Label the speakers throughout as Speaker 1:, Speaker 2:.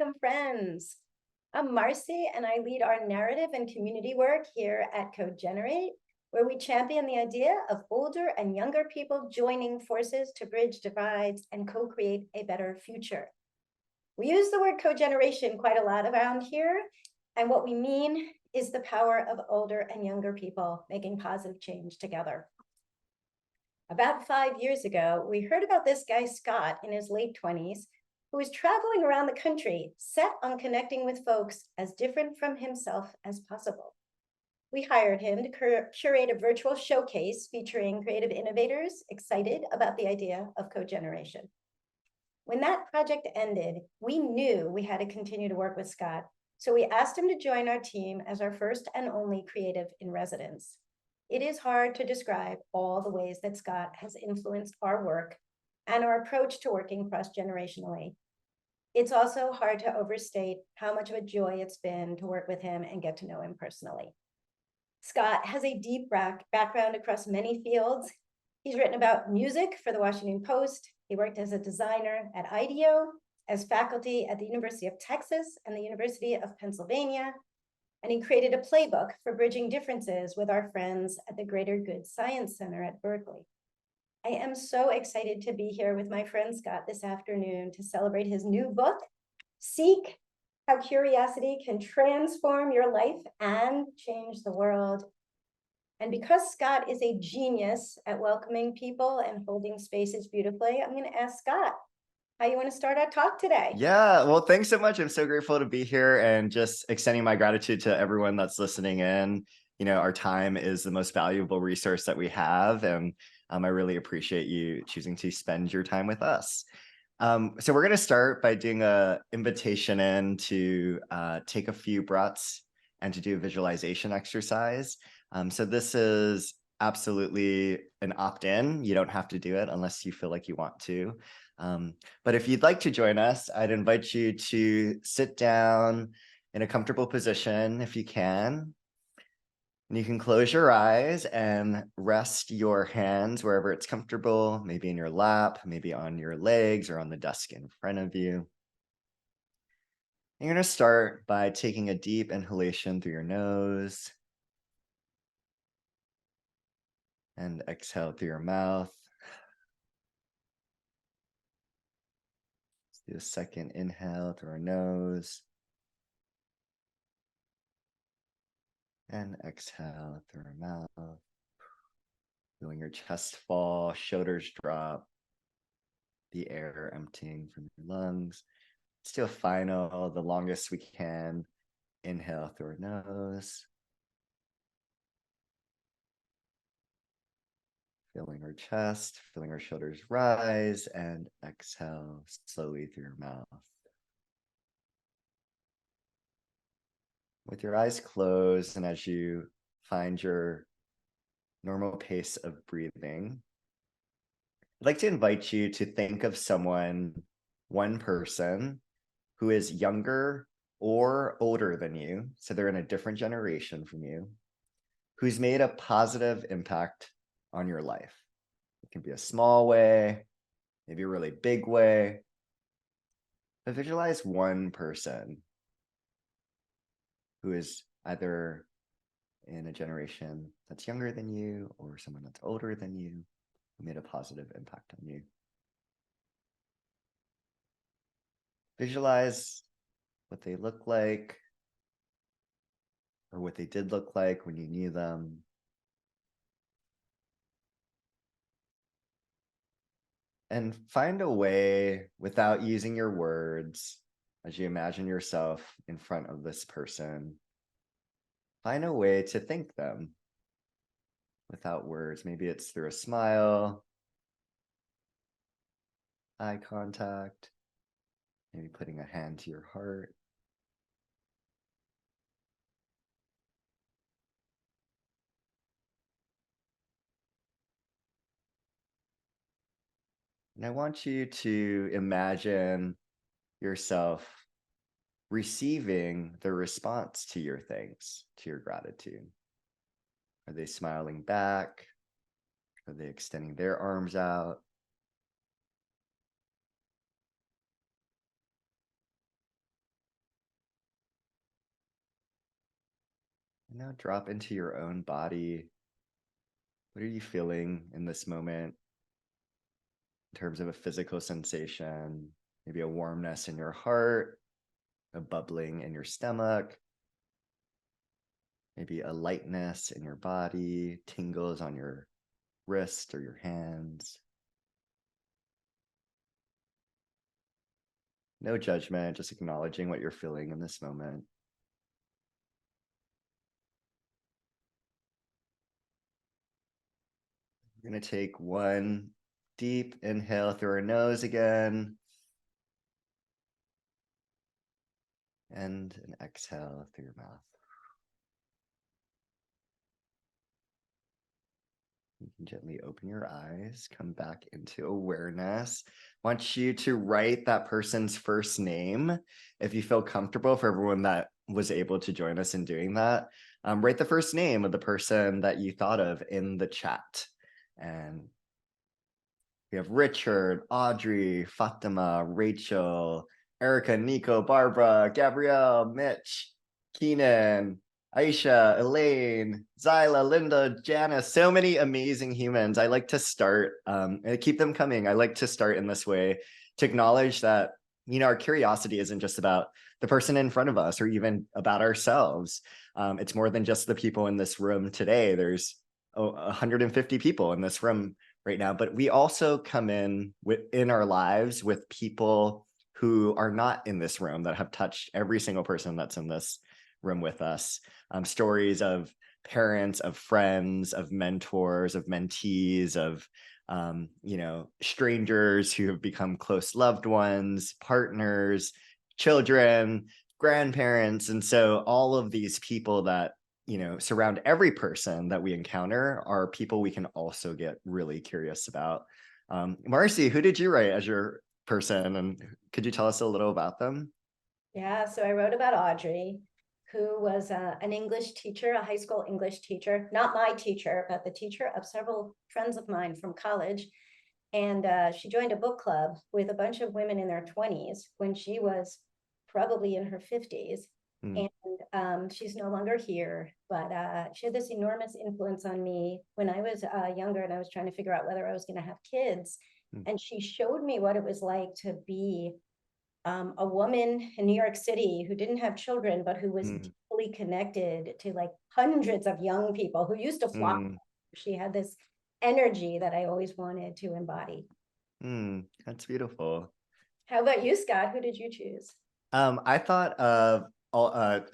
Speaker 1: welcome friends. I'm Marcy and I lead our narrative and community work here at CoGenerate, where we champion the idea of older and younger people joining forces to bridge divides and co-create a better future. We use the word cogeneration quite a lot around here, and what we mean is the power of older and younger people making positive change together. About 5 years ago, we heard about this guy, Scott, in his late 20s, who was traveling around the country, set on connecting with folks as different from himself as possible. We hired him to curate a virtual showcase featuring creative innovators excited about the idea of cogeneration. When that project ended, we knew we had to continue to work with Scott, so we asked him to join our team as our first and only creative in residence. It is hard to describe all the ways that Scott has influenced our work and our approach to working cross-generationally. It's also hard to overstate how much of a joy it's been to work with him and get to know him personally. Scott has a deep background across many fields. He's written about music for the Washington Post. He worked as a designer at IDEO, as faculty at the University of Texas and the University of Pennsylvania, and he created a playbook for bridging differences with our friends at the Greater Good Science Center at Berkeley. I am so excited to be here with my friend Scott this afternoon to celebrate his new book, Seek: How Curiosity Can Transform Your Life and Change the World. And because Scott is a genius at welcoming people and holding spaces beautifully, I'm going to ask Scott, how you want to start our talk today?
Speaker 2: Yeah, well, thanks so much. I'm so grateful to be here and just extending my gratitude to everyone that's listening in. You know, our time is the most valuable resource that we have, and I really appreciate you choosing to spend your time with us. So we're going to start by doing a invitation in to take a few breaths and to do a visualization exercise. So this is absolutely an opt-in. You don't have to do it unless you feel like you want to. But if you'd like to join us, I'd invite you to sit down in a comfortable position if you can. And you can close your eyes and rest your hands wherever it's comfortable, maybe in your lap, maybe on your legs or on the desk in front of you. You're going to start by taking a deep inhalation through your nose and exhale through your mouth. Let's do a second inhale through our nose and exhale through our mouth. Feeling your chest fall, shoulders drop, the air emptying from your lungs. Let's do a final, the longest we can. Inhale through our nose. Feeling our chest, feeling our shoulders rise, and exhale slowly through your mouth. With your eyes closed, and as you find your normal pace of breathing, I'd like to invite you to think of someone, one person, who is younger or older than you, so they're in a different generation from you, who's made a positive impact on your life. It can be a small way, maybe a really big way, but visualize one person who is either in a generation that's younger than you or someone that's older than you who made a positive impact on you. Visualize what they look like or what they did look like when you knew them. And find a way, without using your words, as you imagine yourself in front of this person, find a way to thank them without words. Maybe it's through a smile, eye contact, maybe putting a hand to your heart. And I want you to imagine yourself receiving the response to your thanks, to your gratitude. Are they smiling back? Are they extending their arms out? And now drop into your own body. What are you feeling in this moment in terms of a physical sensation? Maybe a warmness in your heart, a bubbling in your stomach, maybe a lightness in your body, tingles on your wrist or your hands. No judgment, just acknowledging what you're feeling in this moment. We're going to take one deep inhale through our nose again. And an exhale through your mouth. You can gently open your eyes, come back into awareness. I want you to write that person's first name if you feel comfortable. For everyone that was able to join us in doing that, write the first name of the person that you thought of in the chat. And we have Richard, Audrey, Fatima, Rachel, Erica, Nico, Barbara, Gabrielle, Mitch, Keenan, Aisha, Elaine, Zyla, Linda, Janice, so many amazing humans. I like to start, and keep them coming. I like to start in this way to acknowledge that, our curiosity isn't just about the person in front of us or even about ourselves. It's more than just the people in this room today. There's 150 people in this room right now, but we also come in our lives with people who are not in this room that have touched every single person that's in this room with us. Stories of parents, of friends, of mentors, of mentees, of strangers who have become close loved ones, partners, children, grandparents. And so all of these people that surround every person that we encounter are people we can also get really curious about. Marcy, who did you write as your person, and could you tell us a little about them?
Speaker 1: Yeah, so I wrote about Audrey, who was an English teacher, a high school English teacher, not my teacher, but the teacher of several friends of mine from college. And she joined a book club with a bunch of women in their 20s when she was probably in her 50s.
Speaker 2: Mm,
Speaker 1: And she's no longer here, but she had this enormous influence on me when I was younger and I was trying to figure out whether I was going to have kids.
Speaker 2: mm,
Speaker 1: And she showed me what it was like to be a woman in New York City who didn't have children, but who was
Speaker 2: mm,
Speaker 1: deeply connected to like hundreds of young people who used to flock.
Speaker 2: mm,
Speaker 1: She had this energy that I always wanted to embody.
Speaker 2: that's beautiful.
Speaker 1: How about you, Scott? Who did you choose?
Speaker 2: I thought of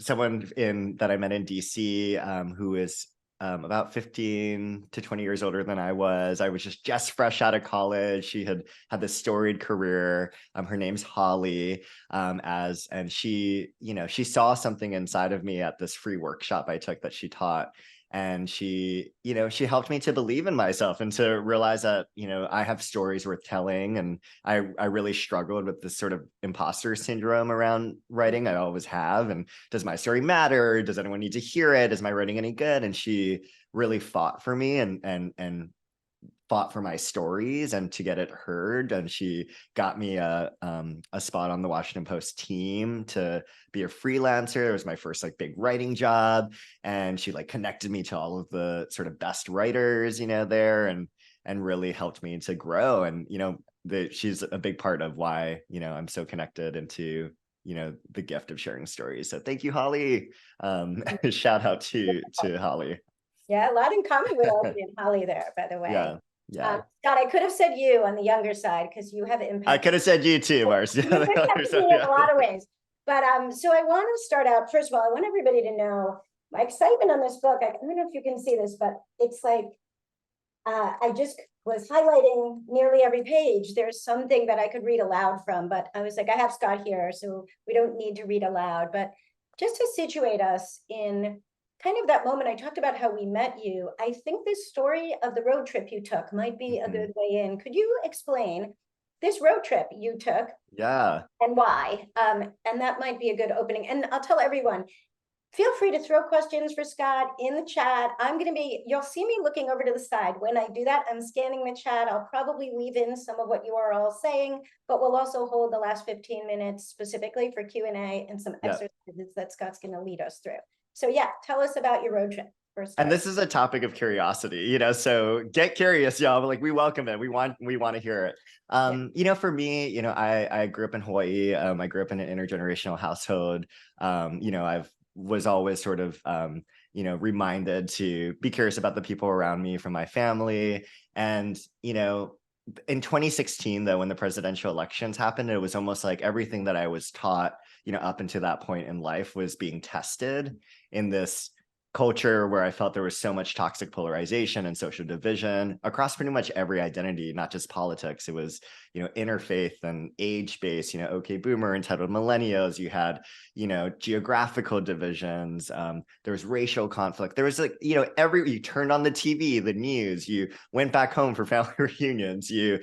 Speaker 2: someone that I met in DC, who is about 15 to 20 years older than I was. I was just fresh out of college. She had this storied career. Her name's Holly, and she saw something inside of me at this free workshop I took that she taught. And she helped me to believe in myself and to realize that, I have stories worth telling. And I really struggled with this sort of imposter syndrome around writing. I always have. And does my story matter? Does anyone need to hear it? Is my writing any good? And she really fought for me and fought for my stories and to get it heard. And she got me a spot on the Washington Post team to be a freelancer. It was my first like big writing job. And she like connected me to all of the sort of best writers, there, and really helped me to grow. And, she's a big part of why, I'm so connected into, the gift of sharing stories. So thank you, Holly. Shout out to Holly.
Speaker 1: Yeah, a lot in common with Audrey and Holly there, by the way.
Speaker 2: Yeah. Yeah.
Speaker 1: Scott, I could have said you on the younger side because you have impact.
Speaker 2: I could have said you too, Marcy.
Speaker 1: You could have me in a lot of ways. But so I want to start out, first of all, I want everybody to know my excitement on this book. I don't know if you can see this, but it's like I just was highlighting nearly every page. There's something that I could read aloud from, but I was like, I have Scott here, so we don't need to read aloud. But just to situate us in kind of that moment, I talked about how we met you. I think this story of the road trip you took might be a good way in. Could you explain this road trip you took?
Speaker 2: Yeah.
Speaker 1: And why? And that might be a good opening. And I'll tell everyone, feel free to throw questions for Scott in the chat. You'll see me looking over to the side. When I do that, I'm scanning the chat. I'll probably weave in some of what you are all saying, but we'll also hold the last 15 minutes specifically for Q&A and some exercises that Scott's going to lead us through. So yeah, tell us about your road trip first.
Speaker 2: And this is a topic of curiosity, so get curious, y'all. Like, we welcome it. We want to hear it. For me, I grew up in Hawaii. I grew up in an intergenerational household. I've was always sort of reminded to be curious about the people around me from my family. And in 2016, though, when the presidential elections happened, it was almost like everything that I was taught, up until that point in life was being tested in this culture where I felt there was so much toxic polarization and social division across pretty much every identity, not just politics. It was, interfaith and age-based, okay, boomer, entitled millennials. You had, geographical divisions. There was racial conflict. There was you turned on the TV, the news, you went back home for family reunions, you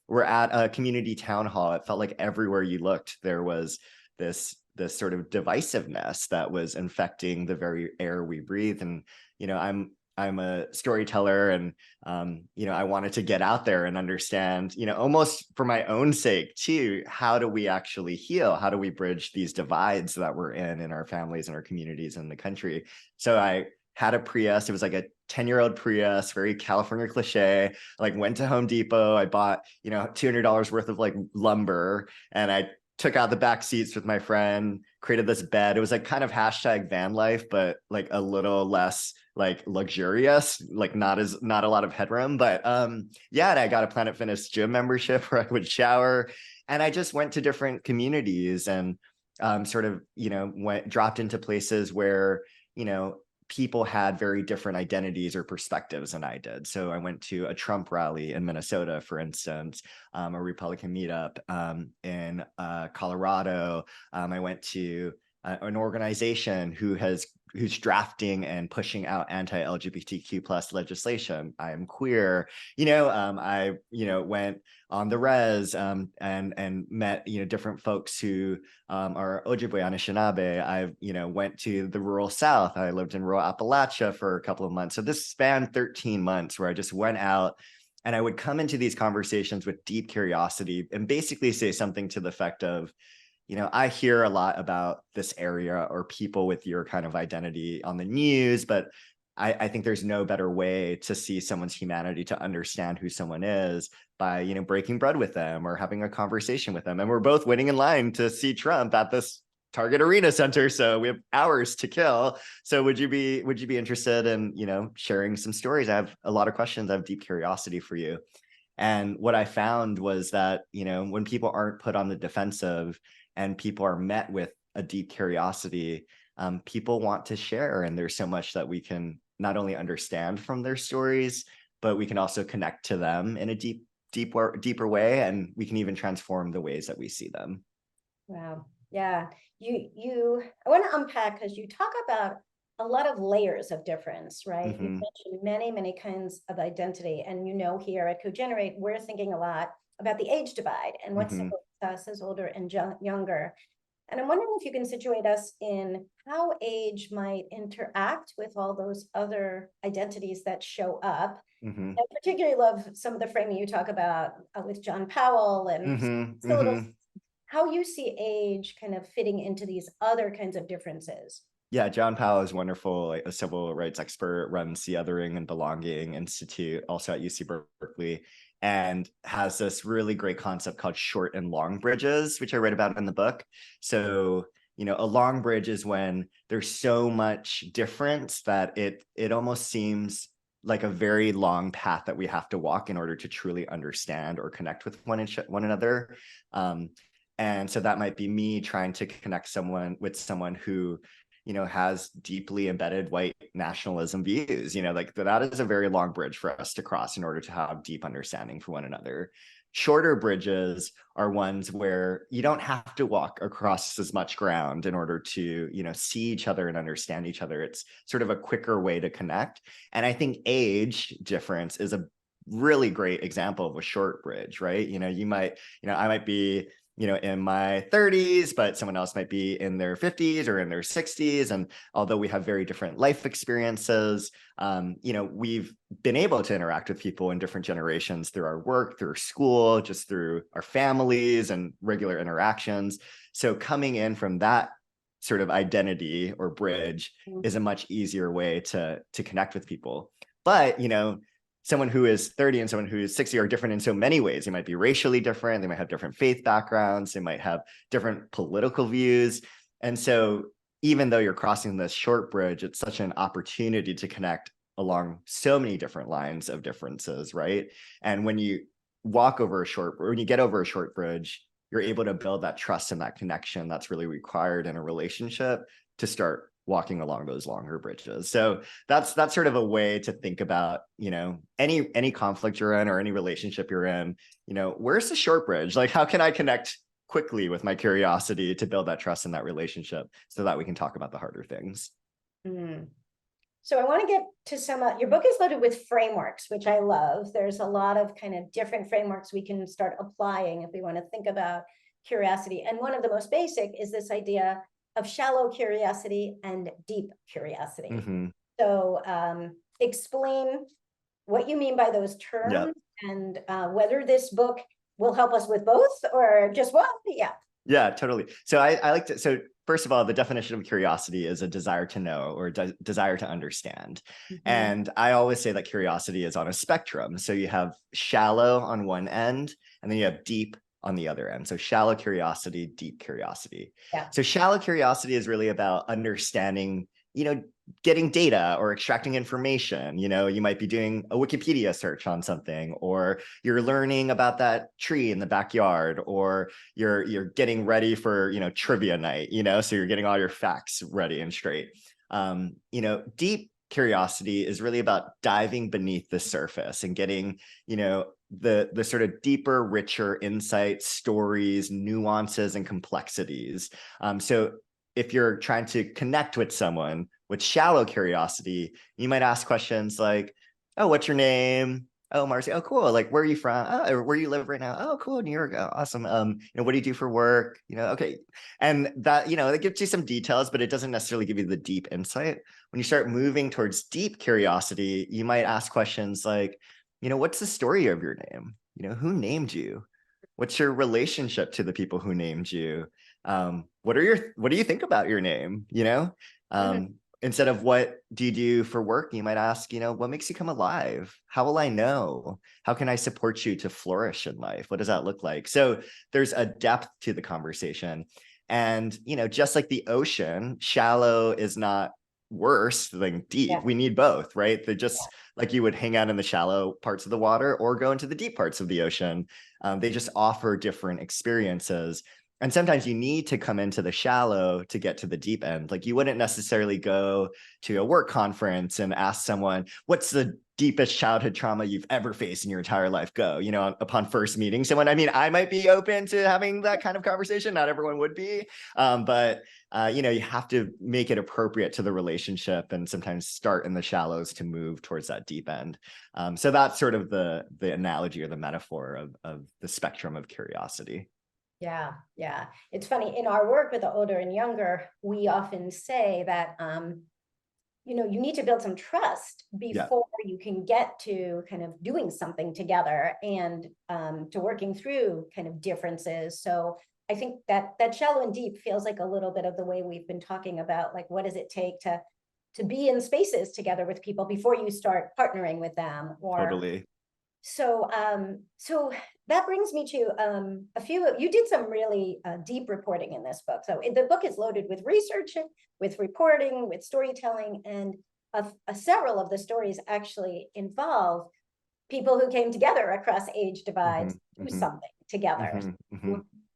Speaker 2: were at a community town hall. It felt like everywhere you looked, there was this sort of divisiveness that was infecting the very air we breathe. And I'm a storyteller, and I wanted to get out there and understand, almost for my own sake too, how do we actually heal? How do we bridge these divides that we're in our families and our communities in the country? So I had a Prius. It was like a 10-year-old Prius, very California cliche. I went to Home Depot. I bought, $200 worth of lumber, and I took out the back seats with my friend, created this bed. It was kind of hashtag van life, but a little less luxurious, not a lot of headroom. But yeah, and I got a Planet Fitness gym membership where I would shower, and I just went to different communities and sort of, dropped into places where, people had very different identities or perspectives than I did. So I went to a Trump rally in Minnesota, for instance, a Republican meetup in Colorado. I went to an organization who's drafting and pushing out anti-LGBTQ plus legislation. I am queer. I went on the res and met different folks who are Ojibwe, Anishinaabe. I went to the rural South. I lived in rural Appalachia for a couple of months. So this spanned 13 months where I just went out, and I would come into these conversations with deep curiosity and basically say something to the effect of, I hear a lot about this area or people with your kind of identity on the news, but I think there's no better way to see someone's humanity, to understand who someone is, by, breaking bread with them or having a conversation with them. And we're both waiting in line to see Trump at this Target Arena Center. So we have hours to kill. So would you be interested in, sharing some stories? I have a lot of questions. I have deep curiosity for you. And what I found was that, when people aren't put on the defensive and people are met with a deep curiosity, people want to share. And there's so much that we can not only understand from their stories, but we can also connect to them in a deeper way. And we can even transform the ways that we see them.
Speaker 1: Wow. Yeah. I want to unpack, because you talk about a lot of layers of difference, right?
Speaker 2: Mm-hmm.
Speaker 1: You mentioned many, many kinds of identity. And here at CoGenerate, we're thinking a lot about the age divide and what separates us as older and younger. And I'm wondering if you can situate us in how age might interact with all those other identities that show up.
Speaker 2: Mm-hmm.
Speaker 1: I particularly love some of the framing you talk about with John Powell, and how you see age kind of fitting into these other kinds of differences.
Speaker 2: Yeah, John Powell is wonderful, a civil rights expert, runs the Othering and Belonging Institute, also at UC Berkeley, and has this really great concept called short and long bridges, which I write about in the book. So, a long bridge is when there's so much difference that it almost seems like a very long path that we have to walk in order to truly understand or connect with one another. And so that might be me trying to connect with someone who, has deeply embedded white nationalism views. That is a very long bridge for us to cross in order to have deep understanding for one another. Shorter bridges are ones where you don't have to walk across as much ground in order to, see each other and understand each other. It's sort of a quicker way to connect. And I think age difference is a really great example of a short bridge, right? I might be in my 30s, but someone else might be in their 50s or in their 60s. And although we have very different life experiences, we've been able to interact with people in different generations through our work, through school, just through our families and regular interactions. So coming in from that sort of identity or bridge
Speaker 1: Mhm.
Speaker 2: is a much easier way to connect with people. But, you know, someone who is 30 and someone who is 60 are different in so many ways. They might be racially different. They might have different faith backgrounds. They might have different political views. And so even though you're crossing this short bridge, it's such an opportunity to connect along so many different lines of differences, right? And when you when you get over a short bridge, you're able to build that trust and that connection that's really required in a relationship to start walking along those longer bridges. So that's sort of a way to think about, you know, any conflict you're in or any relationship you're in, you know, where's the short bridge? Like, how can I connect quickly with my curiosity to build that trust in that relationship so that we can talk about the harder things?
Speaker 1: Mm. So I want to get to your book is loaded with frameworks, which I love. There's a lot of kind of different frameworks we can start applying if we want to think about curiosity. And one of the most basic is this idea of shallow curiosity and deep curiosity.
Speaker 2: Mm-hmm.
Speaker 1: So explain what you mean by those terms, and whether this book will help us with both or just one. Yeah.
Speaker 2: Yeah, totally. So I like to, so first of all, the definition of curiosity is a desire to know or desire to understand.
Speaker 1: Mm-hmm.
Speaker 2: And I always say that curiosity is on a spectrum. So you have shallow on one end, and then you have deep on the other end. So shallow curiosity, deep curiosity.
Speaker 1: Yeah.
Speaker 2: So shallow curiosity is really about understanding, you know, getting data or extracting information. You know, you might be doing a Wikipedia search on something, or you're learning about that tree in the backyard, or you're getting ready for, you know, trivia night, you know, so you're getting all your facts ready and straight. You know, deep curiosity is really about diving beneath the surface and getting, you know, the sort of deeper, richer insights, stories, nuances, and complexities. So if you're trying to connect with someone with shallow curiosity, you might ask questions like, oh, what's your name? Oh, Marcy. Oh, cool. Like, where are you from? Oh, where you live right now? Oh, cool. New York. Oh, awesome. You know, what do you do for work? You know, okay. And that, you know, it gives you some details, but it doesn't necessarily give you the deep insight. When you start moving towards deep curiosity, you might ask questions like, you know, what's the story of your name? You know, who named you? What's your relationship to the people who named you? What do you think about your name? You know, instead of what do you do for work, you might ask, you know, what makes you come alive? How will I know? How can I support you to flourish in life? What does that look like? So there's a depth to the conversation. And, you know, just like the ocean, shallow is not worse than deep.
Speaker 1: Yeah.
Speaker 2: We need both, right? They're just like you would hang out in the shallow parts of the water or go into the deep parts of the ocean. They just offer different experiences. And sometimes you need to come into the shallow to get to the deep end. Like you wouldn't necessarily go to a work conference and ask someone, what's the deepest childhood trauma you've ever faced in your entire life? Go, you know, upon first meeting someone. I mean, I might be open to having that kind of conversation. Not everyone would be, but you know, you have to make it appropriate to the relationship and sometimes start in the shallows to move towards that deep end. So that's sort of the analogy or the metaphor of the spectrum of curiosity.
Speaker 1: Yeah, yeah. It's funny, in our work with the older and younger, we often say that, you know, you need to build some trust before you can get to kind of doing something together and to working through kind of differences. So I think that shallow and deep feels like a little bit of the way we've been talking about, like, what does it take to be in spaces together with people before you start partnering with them, or
Speaker 2: Totally.
Speaker 1: so so that brings me to you did some really deep reporting in this book. So the book is loaded with research, with reporting, with storytelling, and several of the stories actually involve people who came together across age divides to do something together.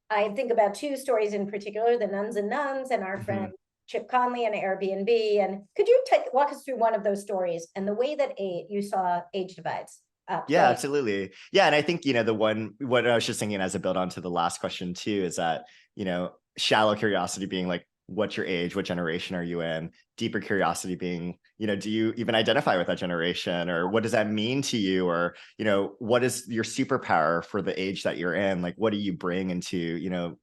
Speaker 1: I think about two stories in particular, the Nuns and our friend Chip Conley and Airbnb. And could you walk us through one of those stories and the way that you saw age divides?
Speaker 2: Yeah, absolutely. Yeah. And I think, you know, what I was just thinking as a build on to the last question too, is that, you know, shallow curiosity being like, what's your age? What generation are you in? Deeper curiosity being, you know, do you even identify with that generation, or what does that mean to you? Or, you know, what is your superpower for the age that you're in? Like, what do you bring into, you know,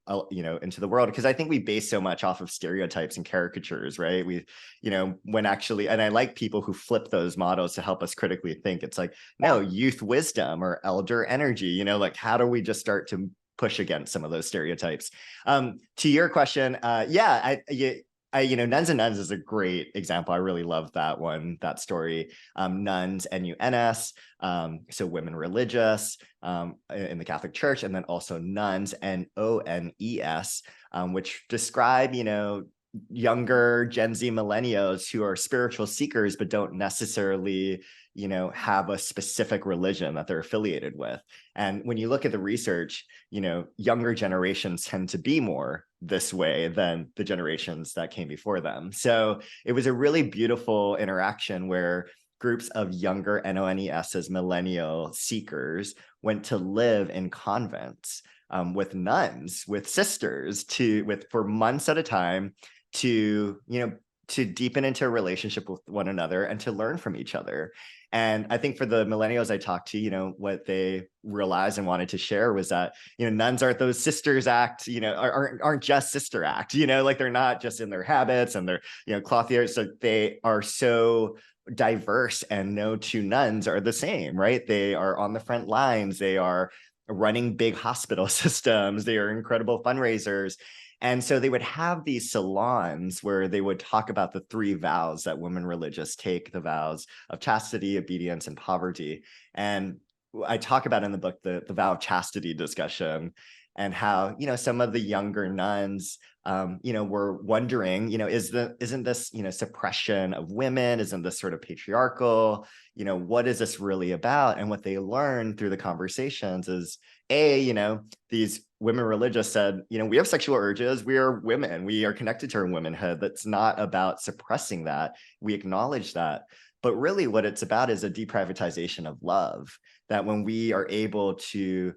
Speaker 2: into the world? Because I think we base so much off of stereotypes and caricatures, right? We, you know, when actually, and I like people who flip those models to help us critically think. It's like, no, youth wisdom or elder energy, you know, like how do we just start to push against some of those stereotypes? To your question, Nuns and Nuns is a great example. I really love that one, that story. Nuns, N-U-N-S, so women religious in the Catholic Church, and then also nuns, N-O-N-E-S, which describe, younger Gen Z millennials who are spiritual seekers, but don't necessarily, have a specific religion that they're affiliated with. And when you look at the research, younger generations tend to be more this way than the generations that came before them. So it was a really beautiful interaction where groups of younger NONES as millennial seekers went to live in convents with nuns, with sisters, for months at a time to deepen into a relationship with one another and to learn from each other. And I think for the millennials I talked to, what they realized and wanted to share was that, nuns aren't those sisters act, aren't just sister act, like they're not just in their habits and their, clothiers. So they are so diverse, and no two nuns are the same, right? They are on the front lines. They are running big hospital systems. They are incredible fundraisers. And so they would have these salons where they would talk about the 3 vows that women religious take, the vows of chastity, obedience, and poverty. And I talk about in the book the vow of chastity discussion, and how, some of the younger nuns, were wondering, isn't this, suppression of women? Isn't this sort of patriarchal? What is this really about? And what they learned through the conversations is, these women religious said, we have sexual urges. We are women. We are connected to our womanhood. That's not about suppressing that. We acknowledge that. But really what it's about is a deprivatization of love, that when we are able to,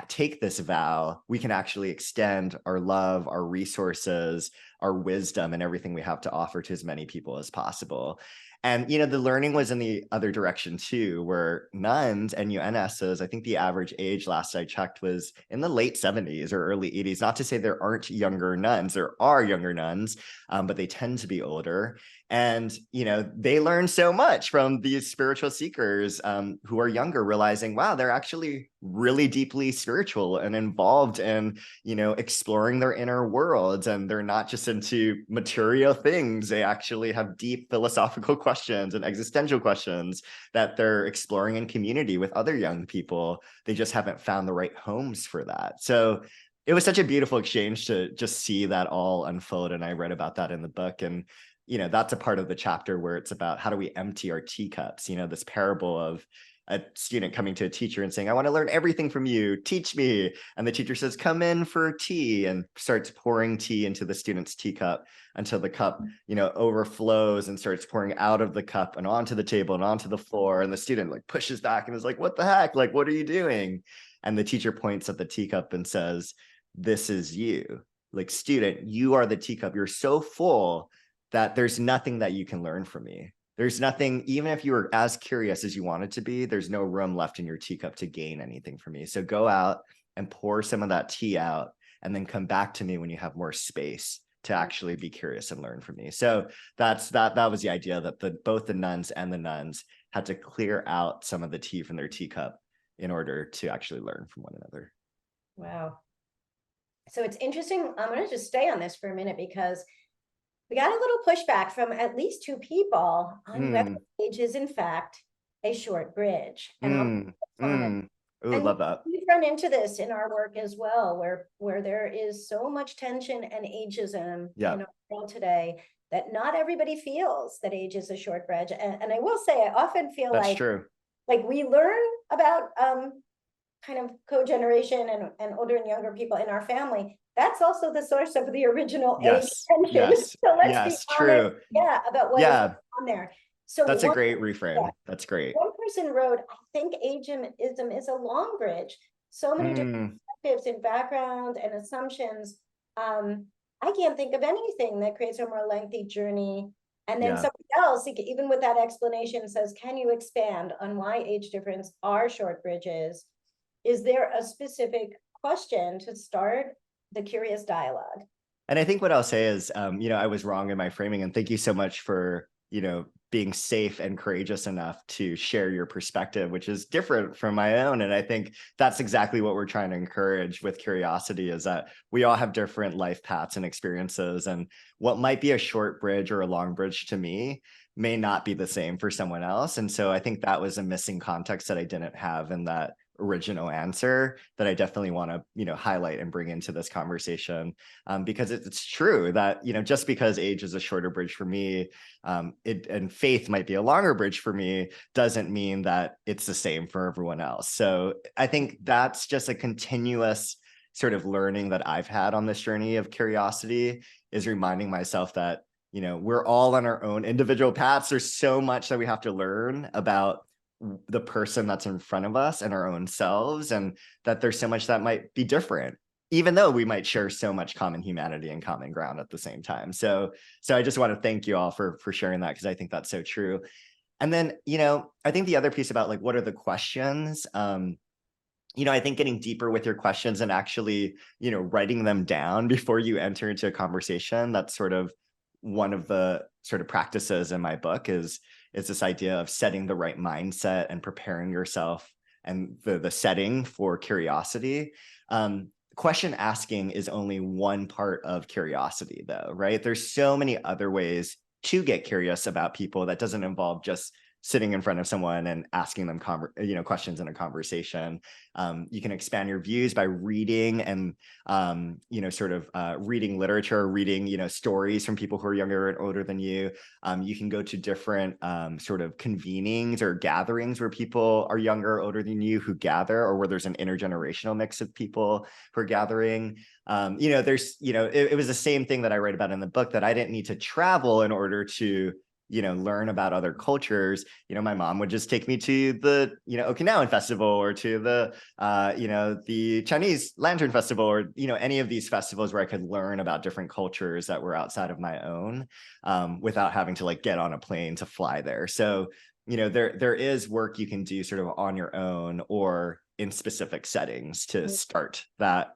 Speaker 2: take this vow, we can actually extend our love, our resources, our wisdom, and everything we have to offer to as many people as possible. And, the learning was in the other direction too, where nuns and UNSs, I think the average age last I checked was in the late 70s or early 80s. Not to say there aren't younger nuns, there are younger nuns, but they tend to be older. And, they learn so much from these spiritual seekers who are younger, realizing, wow, they're actually really deeply spiritual and involved in, exploring their inner worlds. And they're not just into material things. They actually have deep philosophical questions and existential questions that they're exploring in community with other young people. They just haven't found the right homes for that. So it was such a beautiful exchange to just see that all unfold. And I read about that in the book. And that's a part of the chapter where it's about how do we empty our teacups, this parable of a student coming to a teacher and saying, I want to learn everything from you, teach me. And the teacher says, come in for tea, and starts pouring tea into the student's teacup until the cup, overflows and starts pouring out of the cup and onto the table and onto the floor. And the student pushes back and is like, what the heck? What are you doing? And the teacher points at the teacup and says, this is you. Student, you are the teacup. You're so full that there's nothing that you can learn from me. There's nothing, even if you were as curious as you wanted to be, there's no room left in your teacup to gain anything from me. So go out and pour some of that tea out, and then come back to me when you have more space to actually be curious and learn from me. So that was the idea, that both the nuns and the nuns had to clear out some of the tea from their teacup in order to actually learn from one another.
Speaker 1: Wow. So it's interesting. I'm going to just stay on this for a minute, because we got a little pushback from at least 2 people on whether age is in fact a short bridge. And
Speaker 2: Ooh, love that.
Speaker 1: We've run into this in our work as well, where there is so much tension and ageism in our world today, that not everybody feels that age is a short bridge. And I will say, I often feel
Speaker 2: that's true.
Speaker 1: Like we learn about kind of cogeneration and older and younger people in our family. That's also the source of the original age tension.
Speaker 2: Yes.
Speaker 1: So let's be honest, about what is on there. So
Speaker 2: that's a great reframe. That's great.
Speaker 1: One person wrote, I think ageism is a long bridge. So many different perspectives and background and assumptions. I can't think of anything that creates a more lengthy journey. And then somebody else, even with that explanation, says, can you expand on why age difference are short bridges? Is there a specific question to start the curious dialogue?
Speaker 2: And I think what I'll say is, I was wrong in my framing, and thank you so much for, being safe and courageous enough to share your perspective, which is different from my own. And I think that's exactly what we're trying to encourage with curiosity, is that we all have different life paths and experiences. And what might be a short bridge or a long bridge to me may not be the same for someone else. And so I think that was a missing context that I didn't have in that original answer, that I definitely want to, highlight and bring into this conversation, because it's true that, just because age is a shorter bridge for me, and faith might be a longer bridge for me, doesn't mean that it's the same for everyone else. So I think that's just a continuous sort of learning that I've had on this journey of curiosity, is reminding myself that, we're all on our own individual paths. There's so much that we have to learn about the person that's in front of us and our own selves, and that there's so much that might be different, even though we might share so much common humanity and common ground at the same time. So I just want to thank you all for sharing that, because I think that's so true. And then, I think the other piece about like, what are the questions? I think getting deeper with your questions and actually, writing them down before you enter into a conversation, that's sort of one of the sort of practices in my book, is this idea of setting the right mindset and preparing yourself and the setting for curiosity. Question asking is only one part of curiosity, though, right? There's so many other ways to get curious about people that doesn't involve just sitting in front of someone and asking them questions in a conversation. You can expand your views by reading and reading literature, reading stories from people who are younger and older than you. You can go to different sort of convenings or gatherings where people are younger or older than you who gather, or where there's an intergenerational mix of people who are gathering. It was the same thing that I write about in the book, that I didn't need to travel in order to learn about other cultures. My mom would just take me to the, Okinawan festival, or to the, the Chinese Lantern Festival, or, any of these festivals where I could learn about different cultures that were outside of my own, without having to like get on a plane to fly there. So, there is work you can do sort of on your own or in specific settings to start that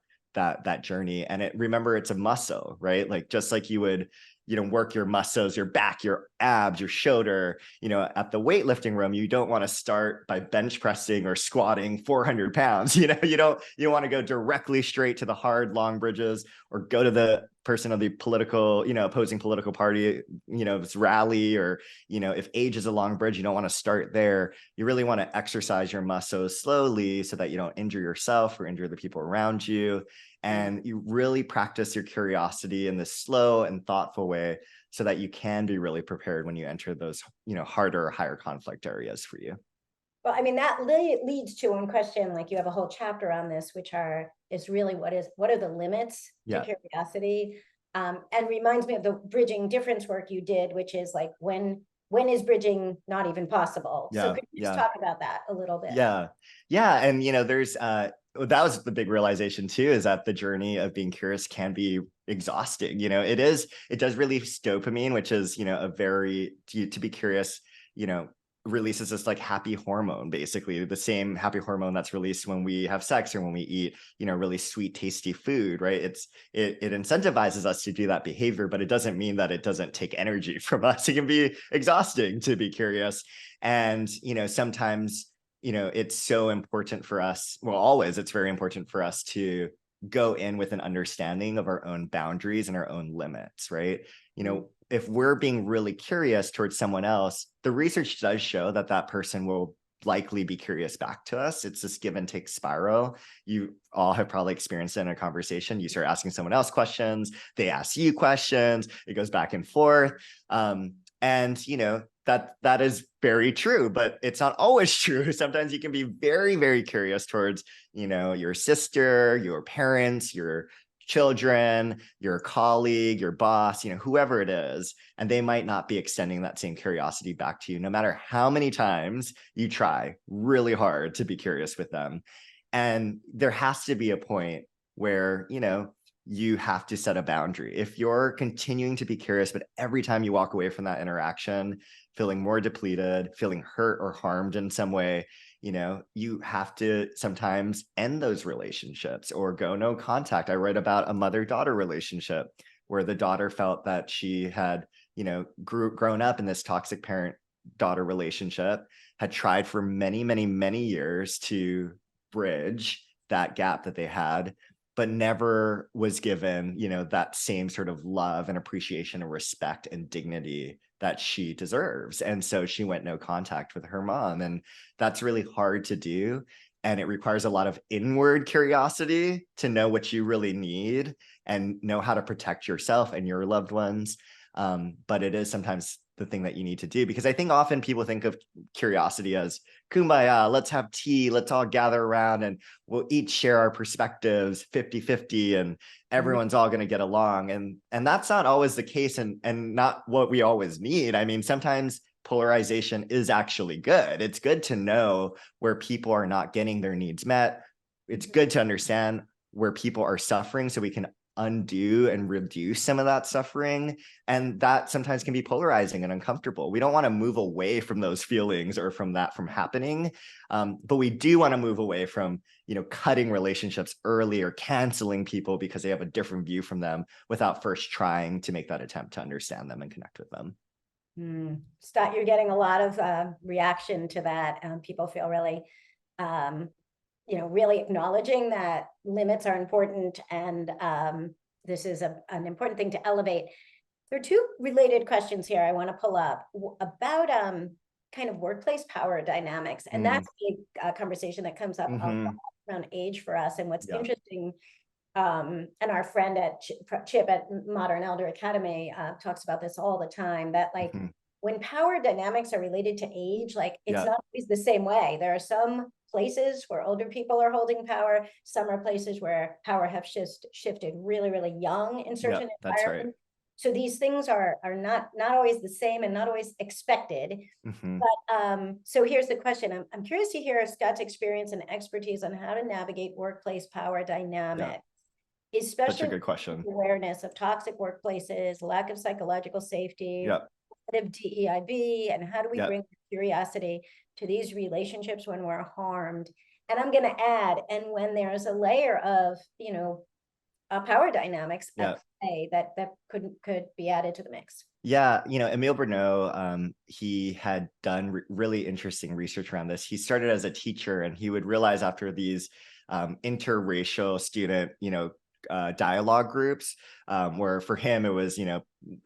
Speaker 2: journey. And remember, it's a muscle, right? Like, just like you would work your muscles, your back, your abs, your shoulder, at the weightlifting room, you don't want to start by bench pressing or squatting 400 pounds. You don't want to go directly straight to the hard, long bridges, or go to the person of the political, opposing political party, this rally, or, if age is a long bridge, you don't want to start there. You really want to exercise your muscles slowly so that you don't injure yourself or injure the people around you. And you really practice your curiosity in this slow and thoughtful way, so that you can be really prepared when you enter those, harder, higher conflict areas for you.
Speaker 1: Well, I mean, that leads to one question, like you have a whole chapter on this, is really what are the limits to curiosity? And reminds me of the bridging difference work you did, which is like, when is bridging not even possible? So could you just talk about that a little bit?
Speaker 2: Yeah. And, there's, that was the big realization too, is that the journey of being curious can be exhausting. It does release dopamine, which is, to be curious, releases this like happy hormone, basically the same happy hormone that's released when we have sex or when we eat, really sweet, tasty food, right? It incentivizes us to do that behavior, but it doesn't mean that it doesn't take energy from us. It can be exhausting to be curious. And, sometimes, it's so important for us. Well, always, it's very important for us to go in with an understanding of our own boundaries and our own limits, right? If we're being really curious towards someone else, the research does show that that person will likely be curious back to us. It's this give and take spiral. You all have probably experienced it in a conversation. You start asking someone else questions, they ask you questions, it goes back and forth. That is very true, but it's not always true. Sometimes you can be very, very curious towards, your sister, your parents, your children, your colleague, your boss, whoever it is, and they might not be extending that same curiosity back to you, no matter how many times you try really hard to be curious with them. And there has to be a point where, you have to set a boundary. If you're continuing to be curious, but every time you walk away from that interaction, feeling more depleted, feeling hurt or harmed in some way, you have to sometimes end those relationships or go no contact. I write about a mother-daughter relationship where the daughter felt that she had, grown up in this toxic parent daughter relationship, had tried for many, many, many years to bridge that gap that they had, but never was given, that same sort of love and appreciation and respect and dignity that she deserves. And so she went no contact with her mom. And that's really hard to do. And it requires a lot of inward curiosity to know what you really need and know how to protect yourself and your loved ones. But it is sometimes the thing that you need to do, because I think often people think of curiosity as kumbaya, let's have tea, let's all gather around and we'll each share our perspectives 50-50 and everyone's all going to get along. And that's not always the case, and not what we always need. I mean, sometimes polarization is actually good. It's good to know where people are not getting their needs met. It's good to understand where people are suffering so we can undo and reduce some of that suffering. And that sometimes can be polarizing and uncomfortable. We don't want to move away from those feelings or from that from happening. But we do want to move away from, cutting relationships early or canceling people because they have a different view from them without first trying to make that attempt to understand them and connect with them.
Speaker 1: Scott, you're getting a lot of reaction to that. People feel really, really acknowledging that limits are important, and this is an important thing to elevate. There are two related questions here I want to pull up about kind of workplace power dynamics, and that's a conversation that comes up a lot around age for us. And what's interesting, and our friend at Chip at Modern Elder Academy talks about this all the time, that like when power dynamics are related to age, like it's not always the same way. There are some places where older people are holding power. Some are places where power have shifted really, really young in certain environments.
Speaker 2: That's right.
Speaker 1: So these things are not always the same and not always expected. But so here's the question. I'm curious to hear Scott's experience and expertise on how to navigate workplace power dynamics. Especially
Speaker 2: That's a good question.
Speaker 1: Awareness of toxic workplaces, lack of psychological safety, of DEIB, and how do we bring curiosity to these relationships when we're harmed? And I'm going to add, and when there's a layer of, power dynamics at play that could be added to the mix.
Speaker 2: Yeah, Emile Bruneau, he had done really interesting research around this. He started as a teacher, and he would realize after these interracial student, dialogue groups, where for him it was,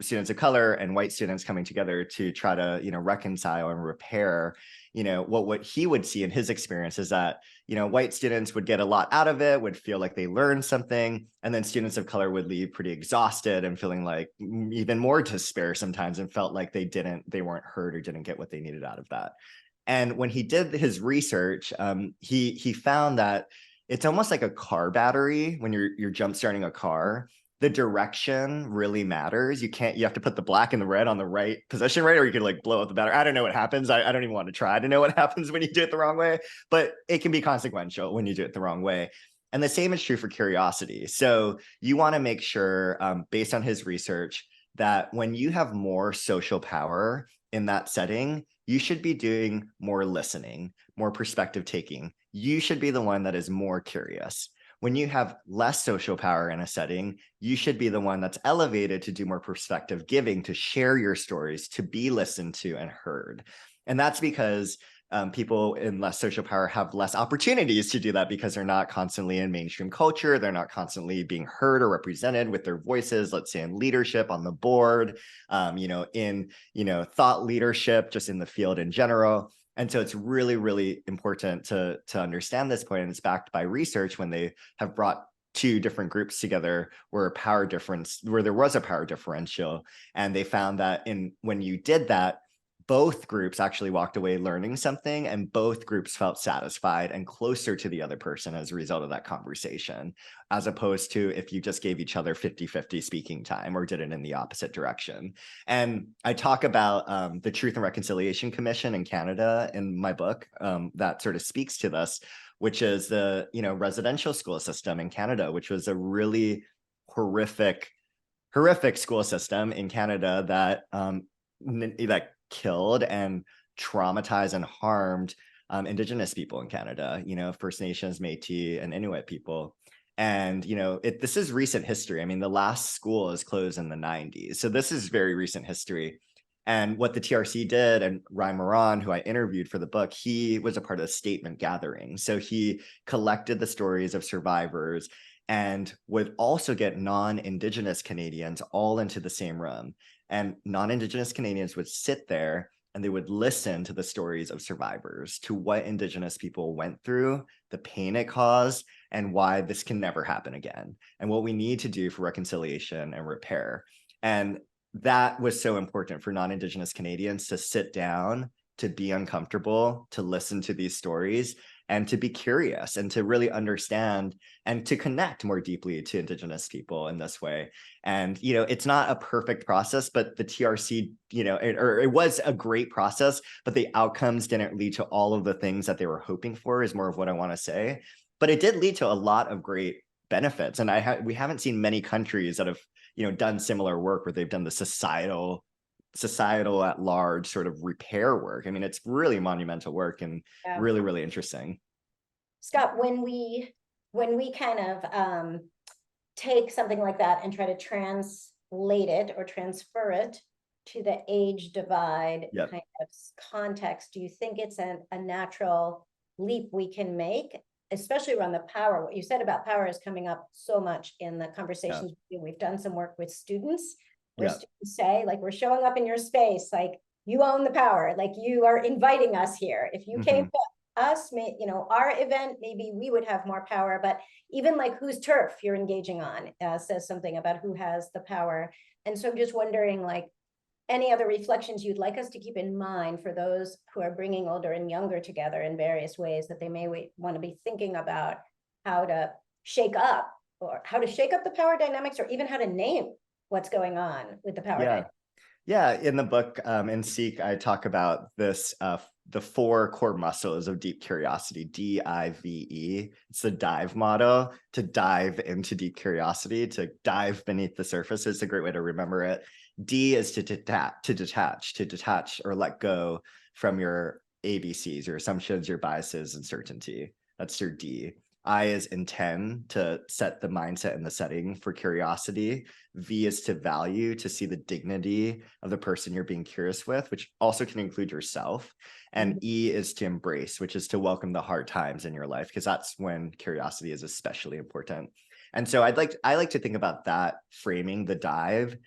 Speaker 2: students of color and white students coming together to try to, reconcile and repair, what he would see in his experience is that, white students would get a lot out of it, would feel like they learned something, and then students of color would leave pretty exhausted and feeling like even more despair sometimes, and felt like they weren't heard or didn't get what they needed out of that. And when he did his research, he found that it's almost like a car battery when you're jump starting a car. The direction really matters. You have to put the black and the red on the right position, right? Or you could like blow up the battery. I don't know what happens. I don't even want to try to know what happens when you do it the wrong way, but it can be consequential when you do it the wrong way. And the same is true for curiosity. So you want to make sure, based on his research, that when you have more social power in that setting, you should be doing more listening, more perspective taking. You should be the one that is more curious. When you have less social power in a setting, you should be the one that's elevated to do more perspective giving, to share your stories, to be listened to and heard. And that's because people in less social power have less opportunities to do that, because they're not constantly in mainstream culture. They're not constantly being heard or represented with their voices, let's say in leadership on the board, in thought leadership, just in the field in general. And so it's really, really important to understand this point. And it's backed by research when they have brought two different groups together where there was a power differential. And they found that when you did that, both groups actually walked away learning something, and both groups felt satisfied and closer to the other person as a result of that conversation, as opposed to if you just gave each other 50-50 speaking time or did it in the opposite direction. And I talk about the Truth and Reconciliation Commission in Canada in my book that sort of speaks to this, which is the residential school system in Canada, which was a really horrific school system in Canada that killed and traumatized and harmed Indigenous people in Canada, First Nations, Métis, and Inuit people. And, this is recent history. I mean, the last school is closed in the 90s. So this is very recent history. And what the TRC did, and Ryan Moran, who I interviewed for the book, he was a part of the statement gathering. So he collected the stories of survivors and would also get non-Indigenous Canadians all into the same room. And non-Indigenous Canadians would sit there and they would listen to the stories of survivors, to what Indigenous people went through, the pain it caused, and why this can never happen again, and what we need to do for reconciliation and repair. And that was so important for non-Indigenous Canadians to sit down, to be uncomfortable, to listen to these stories, and to be curious and to really understand and to connect more deeply to Indigenous people in this way. And, it's not a perfect process, but the TRC, it was a great process, but the outcomes didn't lead to all of the things that they were hoping for, is more of what I want to say. But it did lead to a lot of great benefits. And we haven't seen many countries that have, done similar work where they've done the societal at large sort of repair work. I mean, it's really monumental work and really, really interesting.
Speaker 1: Scott, when we kind of take something like that and try to translate it or transfer it to the age divide kind of context, do you think it's a natural leap we can make, especially around the power? What you said about power is coming up so much in the conversations. We've done some work with students where students say, like, we're showing up in your space, like, you own the power, like, you are inviting us here. If you came to us, our event, maybe we would have more power. But even like whose turf you're engaging on says something about who has the power. And so I'm just wondering, like, any other reflections you'd like us to keep in mind for those who are bringing older and younger together in various ways that they may want to be thinking about how to shake up the power dynamics, or even how to name what's going on with the power dynamics.
Speaker 2: Yeah, in the book, in Seek, I talk about this, the 4 core muscles of deep curiosity, DIVE. It's the dive motto, to dive into deep curiosity, to dive beneath the surface. It's a great way to remember it. D is to detach or let go from your ABCs, your assumptions, your biases, and certainty. That's your D. I is intend, to set the mindset and the setting for curiosity. V is to value, to see the dignity of the person you're being curious with, which also can include yourself. And E is to embrace, which is to welcome the hard times in your life, because that's when curiosity is especially important. And so I like to think about that, framing the dive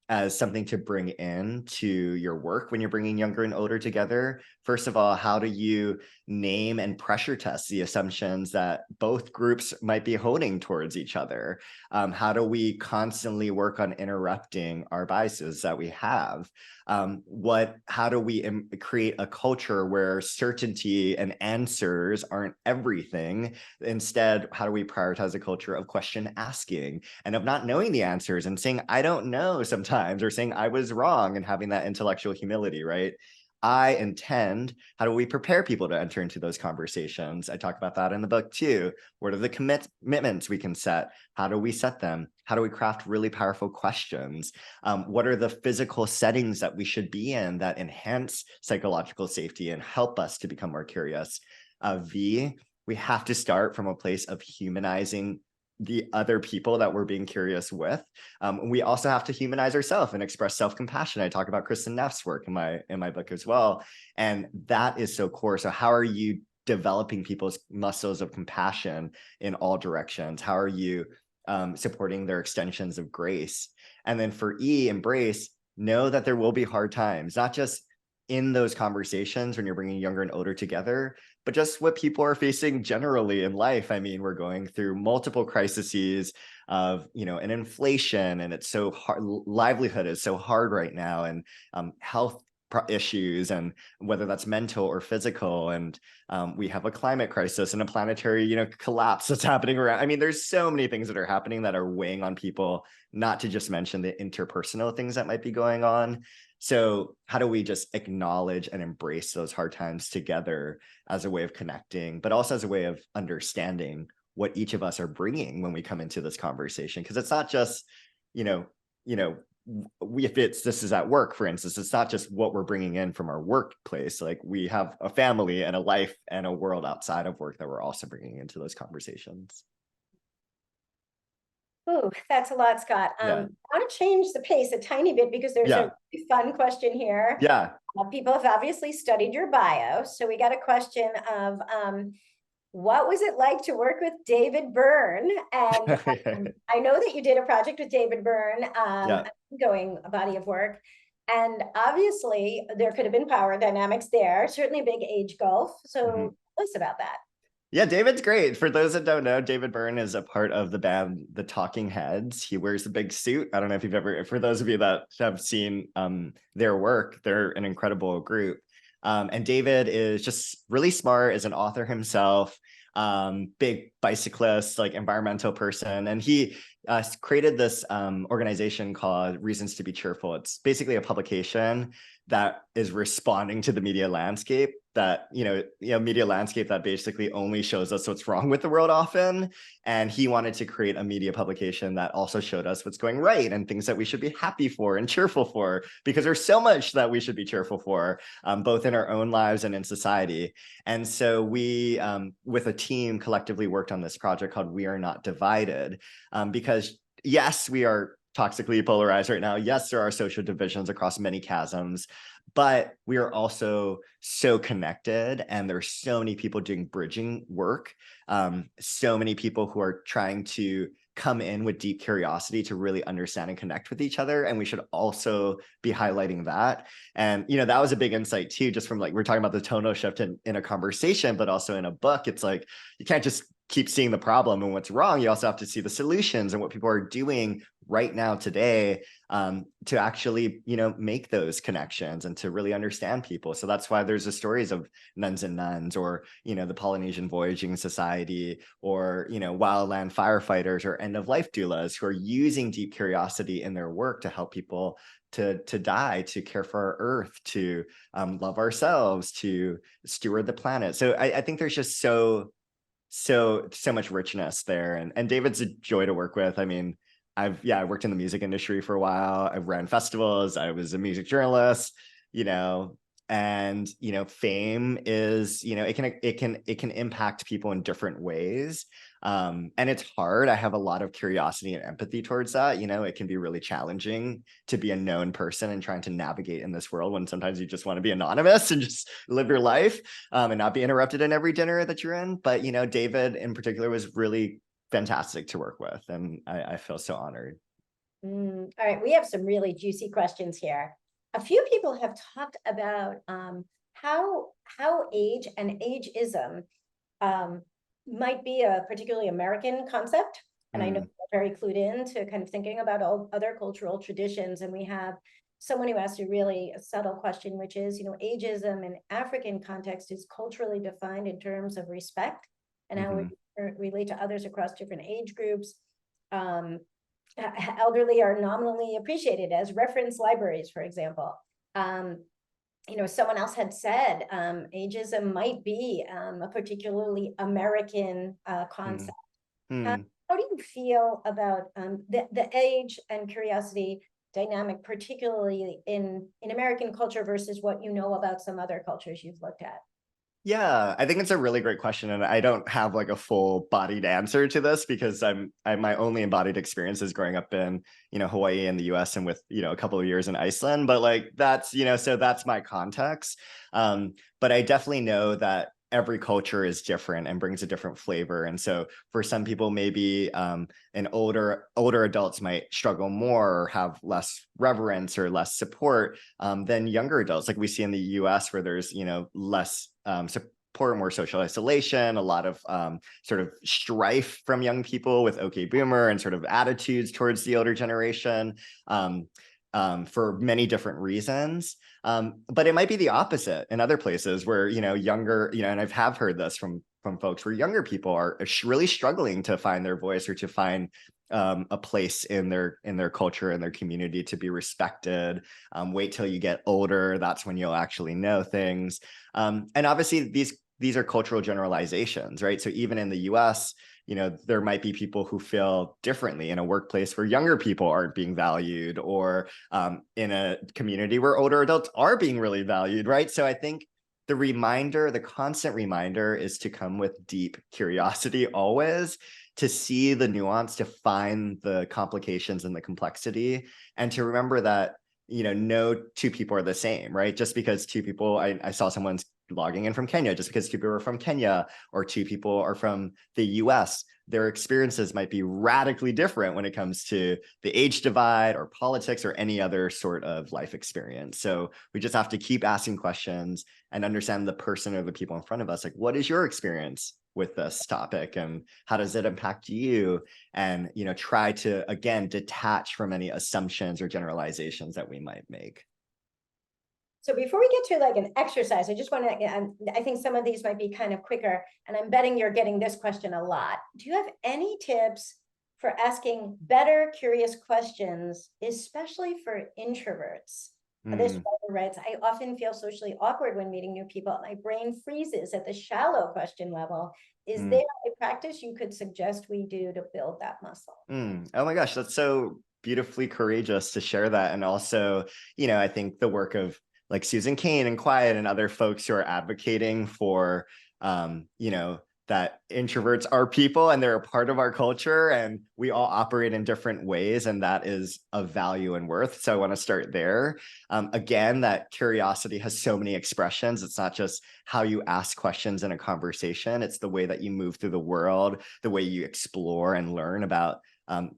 Speaker 2: as something to bring into your work when you're bringing younger and older together. First of all, how do you name and pressure test the assumptions that both groups might be holding towards each other? How do we constantly work on interrupting our biases that we have? How do we create a culture where certainty and answers aren't everything? Instead, how do we prioritize a culture of question asking and of not knowing the answers and saying, I don't know sometimes, or saying I was wrong, and having that intellectual humility, right? I intend, how do we prepare people to enter into those conversations? I talk about that in the book too. What are the commitments we can set? How do we set them? How do we craft really powerful questions? What are the physical settings that we should be in that enhance psychological safety and help us to become more curious? V, we have to start from a place of humanizing the other people that we're being curious with. We also have to humanize ourselves and express self-compassion. I talk about Kristen Neff's work in my book as well. And that is so core. So how are you developing people's muscles of compassion in all directions? How are you supporting their extensions of grace? And then for E, embrace, know that there will be hard times, not just in those conversations when you're bringing younger and older together, but just what people are facing generally in life. I mean, we're going through multiple crises of, an inflation, and it's so hard. Livelihood is so hard right now, and health issues, and whether that's mental or physical. And we have a climate crisis and a planetary, collapse that's happening around. I mean, there's so many things that are happening that are weighing on people, not to just mention the interpersonal things that might be going on. So how do we just acknowledge and embrace those hard times together as a way of connecting, but also as a way of understanding what each of us are bringing when we come into this conversation? Because it's not just, this is at work, for instance, it's not just what we're bringing in from our workplace. Like, we have a family and a life and a world outside of work that we're also bringing into those conversations.
Speaker 1: Ooh, that's a lot, Scott.
Speaker 2: Yeah.
Speaker 1: I want to change the pace a tiny bit because there's a
Speaker 2: Yeah.
Speaker 1: really fun question here.
Speaker 2: Yeah.
Speaker 1: People have obviously studied your bio, so we got a question of what was it like to work with David Byrne? And I know that you did a project with David Byrne,
Speaker 2: Yeah.
Speaker 1: an ongoing body of work. And obviously, there could have been power dynamics there, certainly a big age gulf.
Speaker 2: Mhm.
Speaker 1: So tell us about that.
Speaker 2: Yeah, David's great. For those that don't know, David Byrne is a part of the band The Talking Heads. He wears a big suit. I don't know if you've ever, for those of you that have seen their work, they're an incredible group. And David is just really smart, is an author himself, big bicyclist, like environmental person. And he created this organization called Reasons to be Cheerful. It's basically a publication that is responding to the media landscape that, media landscape that basically only shows us what's wrong with the world often. And he wanted to create a media publication that also showed us what's going right and things that we should be happy for and cheerful for, because there's so much that we should be cheerful for, both in our own lives and in society. And so we, with a team, collectively worked on this project called We Are Not Divided, because yes, we are toxically polarized right now. Yes, there are social divisions across many chasms, but we are also so connected, and there's so many people doing bridging work, so many people who are trying to come in with deep curiosity to really understand and connect with each other. And we should also be highlighting that. And, that was a big insight too, just from like, we're talking about the tonal shift in a conversation, but also in a book. It's like, you can't just keep seeing the problem and what's wrong. You also have to see the solutions and what people are doing right now today, to actually, make those connections and to really understand people. So that's why there's the stories of Nuns and Nuns, or, the Polynesian Voyaging Society, or, wildland firefighters, or end of life doulas, who are using deep curiosity in their work to help people to die, to care for our earth, to love ourselves, to steward the planet. So I think there's just so much richness there. And David's a joy to work with. I mean, I worked in the music industry for a while. I ran festivals. I was a music journalist, and fame is, it can impact people in different ways. And it's hard. I have a lot of curiosity and empathy towards that. It can be really challenging to be a known person and trying to navigate in this world when sometimes you just want to be anonymous and just live your life, and not be interrupted in every dinner that you're in. But, David in particular was really fantastic to work with, and I feel so honored.
Speaker 1: All right, we have some really juicy questions here. A few people have talked about how age and ageism might be a particularly American concept. And I know you're very clued in to kind of thinking about all other cultural traditions. And we have someone who asked a really subtle question, which is, ageism in African context is culturally defined in terms of respect and how we relate to others across different age groups. Elderly are nominally appreciated as reference libraries, for example. Someone else had said ageism might be a particularly American concept. How do you feel about the age and curiosity dynamic, particularly in American culture versus what you know about some other cultures you've looked at?
Speaker 2: Yeah, I think it's a really great question, and I don't have like a full-bodied answer to this, because my only embodied experience is growing up in Hawaii and the U.S. and with a couple of years in Iceland. But like that's so that's my context. But I definitely know that every culture is different and brings a different flavor. And so for some people, maybe an older adults might struggle more or have less reverence or less support than younger adults, like we see in the U.S., where there's less support, more social isolation, a lot of sort of strife from young people with okay boomer and sort of attitudes towards the older generation, for many different reasons. But it might be the opposite in other places where, younger, and have heard this from folks, where younger people are really struggling to find their voice or to find a place in their culture and their community to be respected. Wait till you get older. That's when you'll actually know things. And obviously these are cultural generalizations, right? So even in the US, there might be people who feel differently in a workplace where younger people aren't being valued, or in a community where older adults are being really valued, right? So I think the constant reminder is to come with deep curiosity always, to see the nuance, to find the complications and the complexity, and to remember that, no two people are the same, right? Just because two people, I saw someone's logging in from Kenya, just because two people are from Kenya or two people are from the US, their experiences might be radically different when it comes to the age divide or politics or any other sort of life experience. So we just have to keep asking questions and understand the person or the people in front of us. Like, what is your experience with this topic and how does it impact you? And, try to, again, detach from any assumptions or generalizations that we might make.
Speaker 1: So before we get to like an exercise, I just want to, I think some of these might be kind of quicker, and I'm betting you're getting this question a lot. Do you have any tips for asking better, curious questions, especially for introverts? This writer writes, I often feel socially awkward when meeting new people. My brain freezes at the shallow question level. Is there a practice you could suggest we do to build that muscle?
Speaker 2: Oh my gosh, that's so beautifully courageous to share that. And also, I think the work of like Susan Cain and Quiet and other folks who are advocating for, that introverts are people and they're a part of our culture and we all operate in different ways, and that is of value and worth. So I want to start there. Again, that curiosity has so many expressions. It's not just how you ask questions in a conversation. It's the way that you move through the world, the way you explore and learn about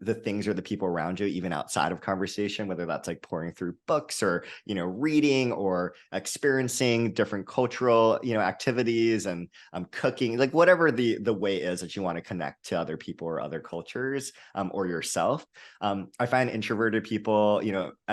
Speaker 2: the things or the people around you, even outside of conversation, whether that's like pouring through books or, reading or experiencing different cultural, activities and cooking, like whatever the way is that you want to connect to other people or other cultures or yourself. I find introverted people,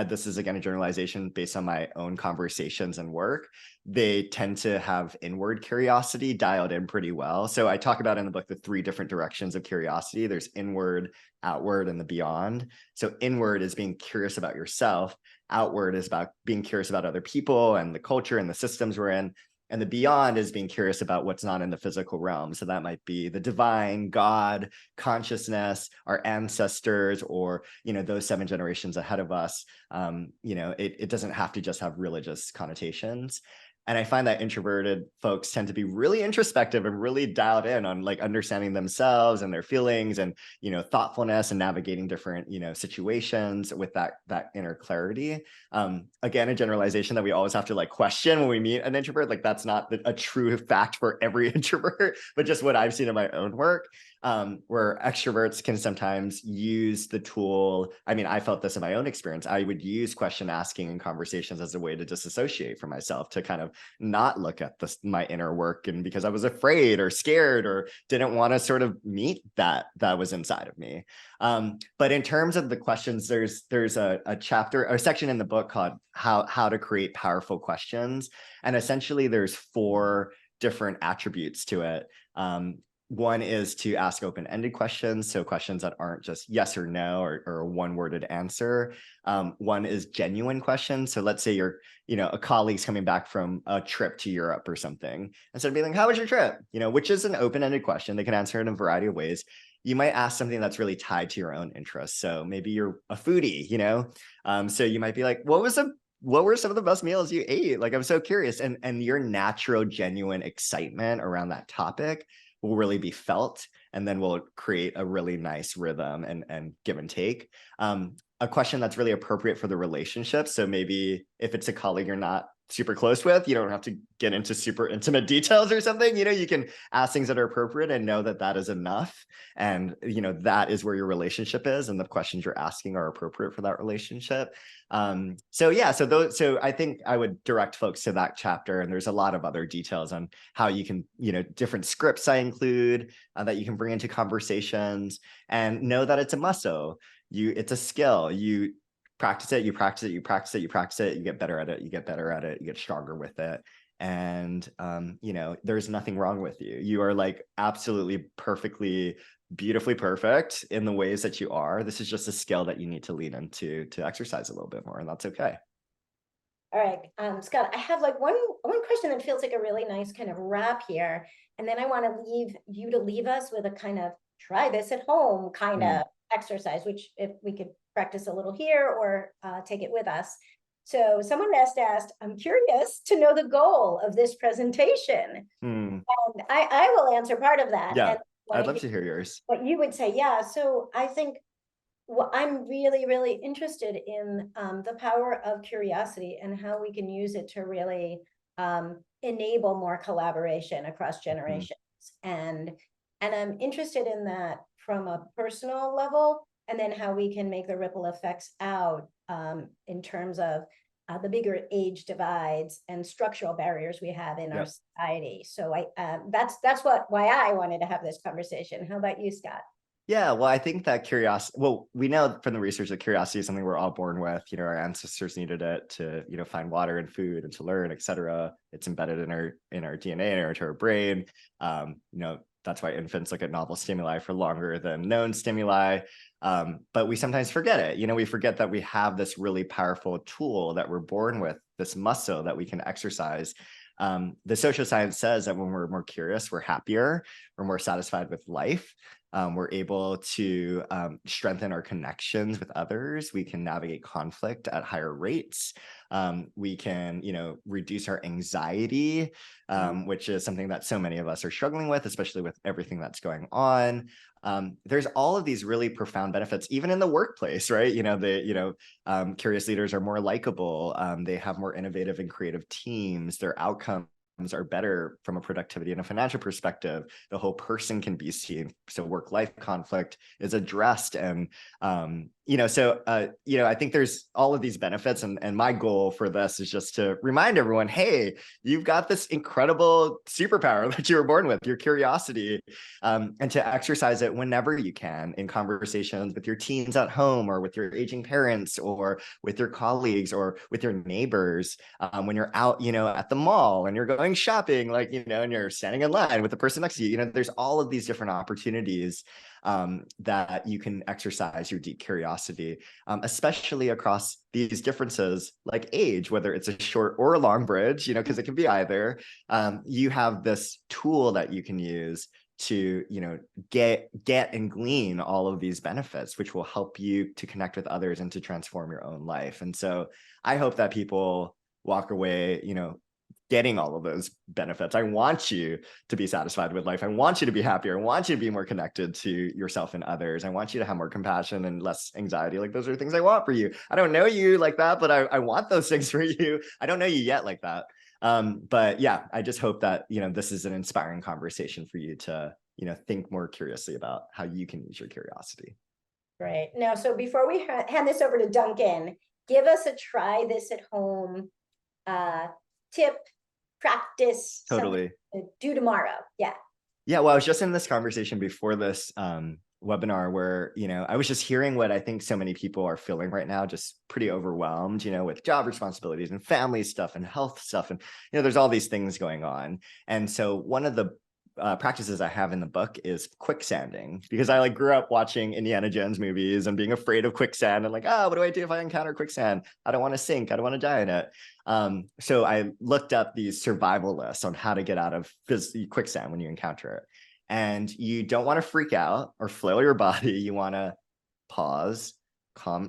Speaker 2: this is again a generalization based on my own conversations and work. They tend to have inward curiosity dialed in pretty well. So I talk about in the book the 3 different directions of curiosity. There's inward, outward, and the beyond. So inward is being curious about yourself. Outward is about being curious about other people and the culture and the systems we're in. And the beyond is being curious about what's not in the physical realm. So that might be the divine, God, consciousness, our ancestors, or, those 7 generations ahead of us. It doesn't have to just have religious connotations. And I find that introverted folks tend to be really introspective and really dialed in on like understanding themselves and their feelings and, thoughtfulness and navigating different, situations with that inner clarity. Again, a generalization that we always have to like question when we meet an introvert, like that's not a true fact for every introvert, but just what I've seen in my own work. Where extroverts can sometimes use the tool. I mean, I felt this in my own experience. I would use question asking in conversations as a way to disassociate from myself, to kind of not look at my inner work, and because I was afraid or scared or didn't want to sort of meet that was inside of me. But in terms of the questions, there's a chapter or a section in the book called how to create powerful questions. And essentially there's 4 different attributes to it. One is to ask open-ended questions, so questions that aren't just yes or no or a one-worded answer. One is genuine questions. So let's say you're, a colleague's coming back from a trip to Europe or something. Instead of being like, how was your trip? Which is an open-ended question. They can answer it in a variety of ways. You might ask something that's really tied to your own interests. So maybe you're a foodie, so you might be like, what were some of the best meals you ate? Like, I'm so curious. And your natural, genuine excitement around that topic will really be felt, and then we'll create a really nice rhythm and give and take. A question that's really appropriate for the relationship. So maybe if it's a colleague you're not super close with, you don't have to get into super intimate details or something. You can ask things that are appropriate and know that that is enough. And, that is where your relationship is. And the questions you're asking are appropriate for that relationship. So I think I would direct folks to that chapter. And there's a lot of other details on how you can, different scripts I include that you can bring into conversations, and know that it's a muscle. It's a skill. You practice it, you practice it, you practice it, you practice it, you get better at it, you get better at it, you get stronger with it. And, there's nothing wrong with you. You are like absolutely perfectly, beautifully perfect in the ways that you are. This is just a skill that you need to lean into to exercise a little bit more, and that's okay.
Speaker 1: All right, Scott, I have like one question that feels like a really nice kind of wrap here. And then I want to leave us with a kind of try this at home kind of exercise, which if we could practice a little here or take it with us. So someone asked, I'm curious to know the goal of this presentation. And I will answer part of that.
Speaker 2: Yeah.
Speaker 1: And
Speaker 2: I'd love to hear yours.
Speaker 1: what you would say. Yeah. So I think well, I'm really, really interested in the power of curiosity and how we can use it to really enable more collaboration across
Speaker 2: Mhm.
Speaker 1: generations. And I'm interested in that from a personal level, and then how we can make the ripple effects out in terms of the bigger age divides and structural barriers we have in our
Speaker 2: Yep.
Speaker 1: society. So that's why I wanted to have this conversation. How about you, Scott?
Speaker 2: Yeah, well, I think that curiosity, well, we know from the research that curiosity is something we're all born with. Our ancestors needed it to, find water and food and to learn, et cetera. It's embedded in our DNA and into our brain. That's why infants look at novel stimuli for longer than known stimuli. But we sometimes forget it. We forget that we have this really powerful tool that we're born with, this muscle that we can exercise. The social science says that when we're more curious, we're happier, we're more satisfied with life. We're able to strengthen our connections with others. We can navigate conflict at higher rates. We can, reduce our anxiety, which is something that so many of us are struggling with, especially with everything that's going on. There's all of these really profound benefits, even in the workplace, right? Curious leaders are more likable. They have more innovative and creative teams. Their outcomes are better from a productivity and a financial perspective. The whole person can be seen, so work-life conflict is addressed. And I think there's all of these benefits, and my goal for this is just to remind everyone, hey, you've got this incredible superpower that you were born with, your curiosity, and to exercise it whenever you can in conversations with your teens at home, or with your aging parents, or with your colleagues, or with your neighbors, when you're out, at the mall and you're going shopping, and you're standing in line with the person next to you. There's all of these different opportunities that you can exercise your deep curiosity, especially across these differences like age, whether it's a short or a long bridge, because it can be either. You have this tool that you can use to get and glean all of these benefits, which will help you to connect with others and to transform your own life. And so I hope that people walk away getting all of those benefits. I want you to be satisfied with life. I want you to be happier. I want you to be more connected to yourself and others. I want you to have more compassion and less anxiety. Those are things I want for you. I don't know you like that, but I want those things for you. I don't know you yet like that. But yeah, I just hope that, this is an inspiring conversation for you to, think more curiously about how you can use your curiosity.
Speaker 1: Great. Now, so before we hand this over to Duncan, give us a try this at home tip, practice, something
Speaker 2: Totally.
Speaker 1: to do tomorrow. Yeah.
Speaker 2: Yeah, well, I was just in this conversation before this webinar where, I was just hearing what I think so many people are feeling right now, just pretty overwhelmed, with job responsibilities and family stuff and health stuff. And, there's all these things going on. And so one of the practices I have in the book is quicksanding, because I grew up watching Indiana Jones movies and being afraid of quicksand and what do I do if I encounter quicksand? I don't want to sink. I don't want to die in it. So I looked up these survival lists on how to get out of quicksand when you encounter it. And you don't want to freak out or flail your body. You want to pause,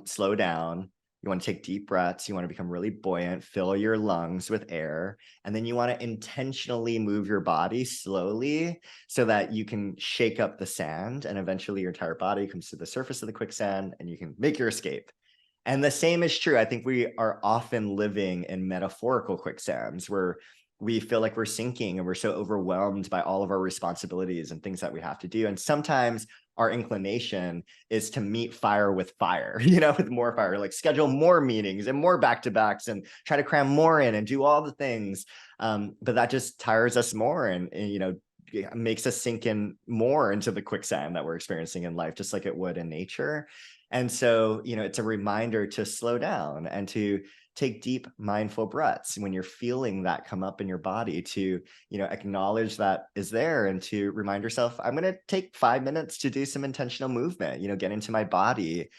Speaker 2: slow down. You want to take deep breaths. You want to become really buoyant, fill your lungs with air. And then you want to intentionally move your body slowly so that you can shake up the sand. And eventually your entire body comes to the surface of the quicksand and you can make your escape. And the same is true. I think we are often living in metaphorical quicksands where we feel like we're sinking and we're so overwhelmed by all of our responsibilities and things that we have to do. And sometimes our inclination is to meet fire with fire, with more fire, schedule more meetings and more back-to-backs and try to cram more in and do all the things. But that just tires us more and makes us sink in more into the quicksand that we're experiencing in life, just like it would in nature. And so, it's a reminder to slow down and to take deep, mindful breaths when you're feeling that come up in your body, to, acknowledge that is there and to remind yourself, I'm going to take 5 minutes to do some intentional movement, get into my body,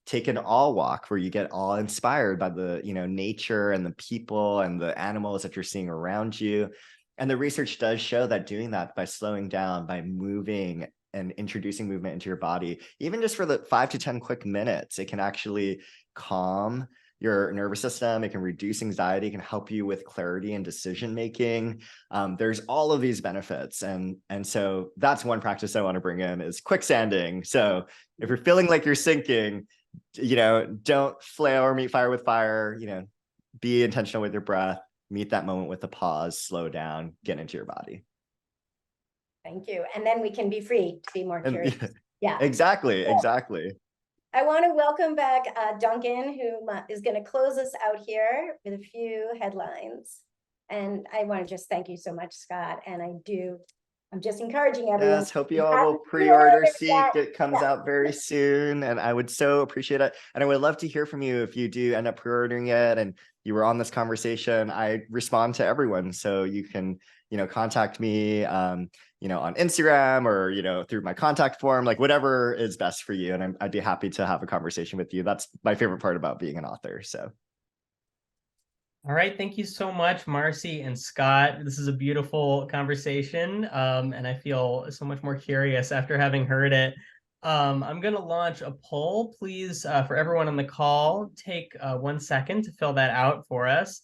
Speaker 2: take an all walk where you get all inspired by the, nature and the people and the animals that you're seeing around you. And the research does show that doing that by slowing down, by moving and introducing movement into your body, even just for the 5 to 10 quick minutes, it can actually calm your nervous system. It can reduce anxiety, it can help you with clarity and decision making. There's all of these benefits. And so that's one practice I want to bring in is quicksanding. So if you're feeling like you're sinking, don't flail or meet fire with fire, be intentional with your breath, meet that moment with a pause, slow down, get into your body.
Speaker 1: Thank you. And then we can be free to be more curious. Yeah.
Speaker 2: Exactly.
Speaker 1: I want to welcome back Duncan, who is going to close us out here with a few headlines. And I want to just thank you so much, Scott. And I'm just encouraging everyone.
Speaker 2: Yes, hope you all will pre-order Seek. It comes out very soon, and I would so appreciate it. And I would love to hear from you if you do end up pre-ordering it and you were on this conversation. I respond to everyone, so you can, contact me, on Instagram or through my contact form, like whatever is best for you. And I'd be happy to have a conversation with you. That's my favorite part about being an author. So.
Speaker 3: All right. Thank you so much, Marcy and Scott. This is a beautiful conversation. And I feel so much more curious after having heard it. I'm going to launch a poll. Please, for everyone on the call, take 1 second to fill that out for us.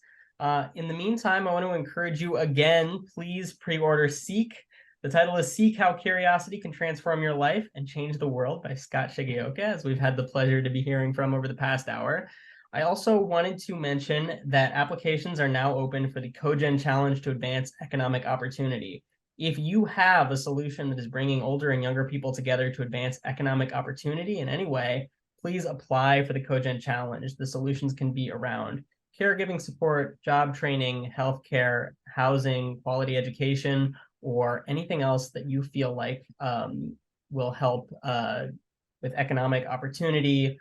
Speaker 3: In the meantime, I want to encourage you again, please pre-order Seek. The title is Seek How Curiosity Can Transform Your Life and Change the World by Scott Shigeoka, as we've had the pleasure to be hearing from over the past hour. I also wanted to mention that applications are now open for the CoGen Challenge to Advance Economic Opportunity. If you have a solution that is bringing older and younger people together to advance economic opportunity in any way, please apply for the CoGen Challenge. The solutions can be around caregiving support, job training, healthcare, housing, quality education, or anything else that you feel like will help with economic opportunity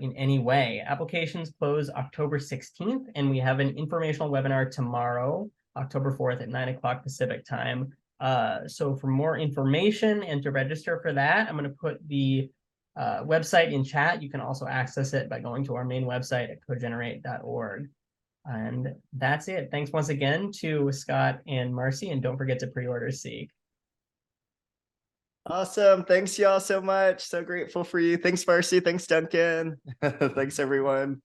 Speaker 3: in any way. Applications close October 16th, and we have an informational webinar tomorrow, October 4th at 9 o'clock Pacific time. So for more information and to register for that, I'm going to put the website in chat. You can also access it by going to our main website at cogenerate.org. And that's it. Thanks once again to Scott and Marcy, and don't forget to pre-order Seek.
Speaker 2: Awesome. Thanks y'all so much. So grateful for you. Thanks, Marcy. Thanks, Duncan. Thanks, everyone.